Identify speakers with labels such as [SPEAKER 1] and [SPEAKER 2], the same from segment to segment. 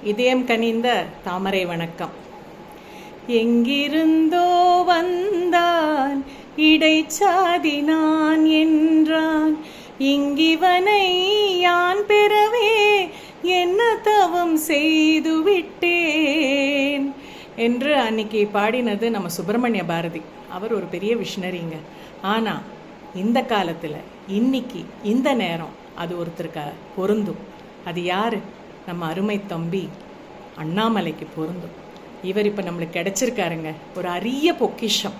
[SPEAKER 1] இதயம் கனிந்த தாமரை வணக்கம். எங்கிருந்தோ வந்தான் இடைச்சாதி நான் என்றான், இங்கிவனை யான் பெறவே என்ன தவம் செய்து விட்டேன் என்று அன்னைக்கு பாடினது நம்ம சுப்பிரமணிய பாரதி. அவர் ஒரு பெரிய விஷனரிங்க. ஆனால் இந்த காலத்தில் இன்னைக்கு இந்த நேரம் அது ஒருத்தருக்கு பொருந்தும். அது யார்? நம்ம அருமை தம்பி அண்ணாமலைக்கு பொருந்தும். இவர் இப்போ நம்மளுக்கு கிடைச்சிருக்காருங்க, ஒரு அரிய பொக்கிஷம்.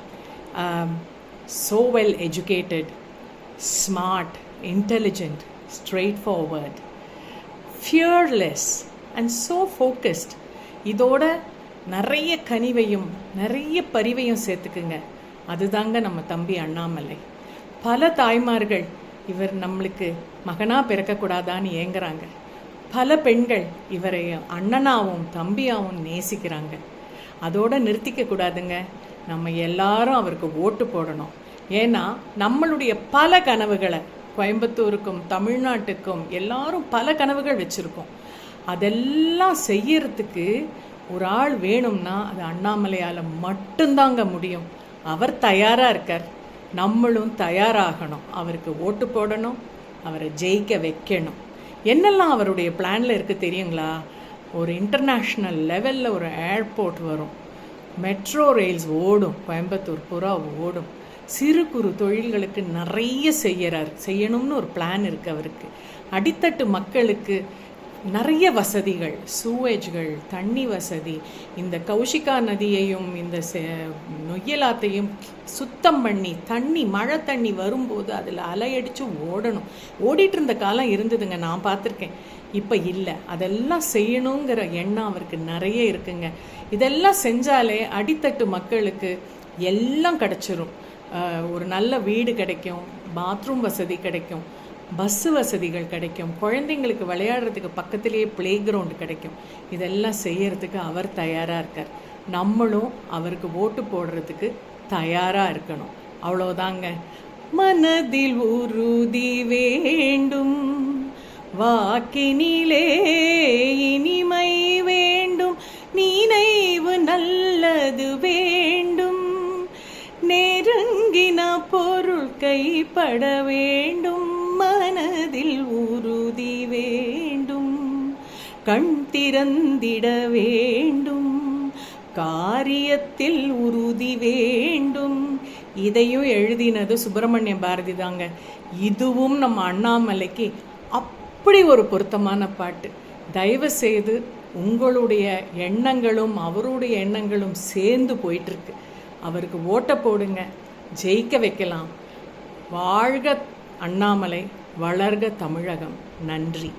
[SPEAKER 1] So well educated, smart, intelligent, straight forward, fearless and so focused. இதோட நிறைய கனிவையும் நிறைய பரிவையும் சேர்த்துக்குங்க. அதுதாங்க நம்ம தம்பி அண்ணாமலை. பல தாய்மார்கள் இவர் நம்மளுக்கு மகனாக பிறக்கக்கூடாதான்னு ஏங்குறாங்க. பல பெண்கள் இவரை அண்ணனாவும் தம்பியாகவும் நேசிக்கிறாங்க. அதோடு நிறுத்திக்க கூடாதுங்க. நம்ம எல்லாரும் அவருக்கு ஓட்டு போடணும். ஏன்னா நம்மளுடைய பல கனவுகளை, கோயம்புத்தூருக்கும் தமிழ்நாட்டுக்கும் எல்லாரும் பல கனவுகள் வச்சுருக்கோம். அதெல்லாம் செய்யறதுக்கு ஒரு ஆள் வேணும்னா அது அண்ணாமலையால் மட்டும்தாங்க முடியும். அவர் தயாராக இருக்கார், நம்மளும் தயாராகணும். அவருக்கு ஓட்டு போடணும், அவரை ஜெயிக்க வைக்கணும். என்னெல்லாம் அவருடைய பிளானில் இருக்குது தெரியுங்களா? ஒரு இன்டர்நேஷ்னல் லெவலில் ஒரு ஏர்போர்ட் வரும், மெட்ரோ ரயில்ஸ் ஓடும், கோயம்புத்தூர் பூரா ஓடும். சிறு குறு தொழில்களுக்கு நிறைய செய்யணும்னு ஒரு பிளான் இருக்குது அவருக்கு. அடித்தட்டு மக்களுக்கு நிறைய வசதிகள், சூவேஜ்கள், தண்ணி வசதி, இந்த கௌஷிகா நதியையும் இந்த நொய்யலாத்தையும் சுத்தம் பண்ணி தண்ணி, மழை தண்ணி வரும்போது அதில் அலையடித்து ஓடணும். ஓடிட்டு இருந்த காலம் இருந்ததுங்க, நான் பார்த்துருக்கேன். இப்போ இல்லை. அதெல்லாம் செய்யணுங்கிற எண்ணம் அவருக்கு நிறைய இருக்குங்க. இதெல்லாம் செஞ்சாலே அடித்தட்டு மக்களுக்கு எல்லாம் கிடச்சிரும். ஒரு நல்ல வீடு கிடைக்கும், பாத்ரூம் வசதி கிடைக்கும், பஸ்ஸு வசதிகள் கிடைக்கும், குழந்தைங்களுக்கு விளையாடுறதுக்கு பக்கத்திலேயே ப்ளே கிரவுண்டு கிடைக்கும். இதெல்லாம் செய்யறதுக்கு அவர் தயாராக இருக்கார். நம்மளும் அவருக்கு ஓட்டு போடுறதுக்கு தயாராக இருக்கணும். அவ்வளோதாங்க. மனதில் உறுதி வேண்டும், வாக்கினிலே இனிமை வேண்டும், நினைவு நல்லது வேண்டும், நெருங்கின பொருள் கைப்பட வேண்டும், மனதில் உறுதி வேண்டும், கண் திறந்திட வேண்டும், காரியத்தில் உறுதி வேண்டும். இதையும் எழுதினது சுப்பிரமணிய பாரதி தாங்க. இதுவும் நம்ம அண்ணாமலைக்கு அப்படி ஒரு பொருத்தமான பாட்டு. தயவு செய்து உங்களுடைய எண்ணங்களும் அவருடைய எண்ணங்களும் சேர்ந்து போயிட்டுருக்கு. அவருக்கு ஓட்ட போடுங்க, ஜெயிக்க வைக்கலாம். வாழ்க அண்ணாமலை, வளர்க தமிழகம். நன்றி.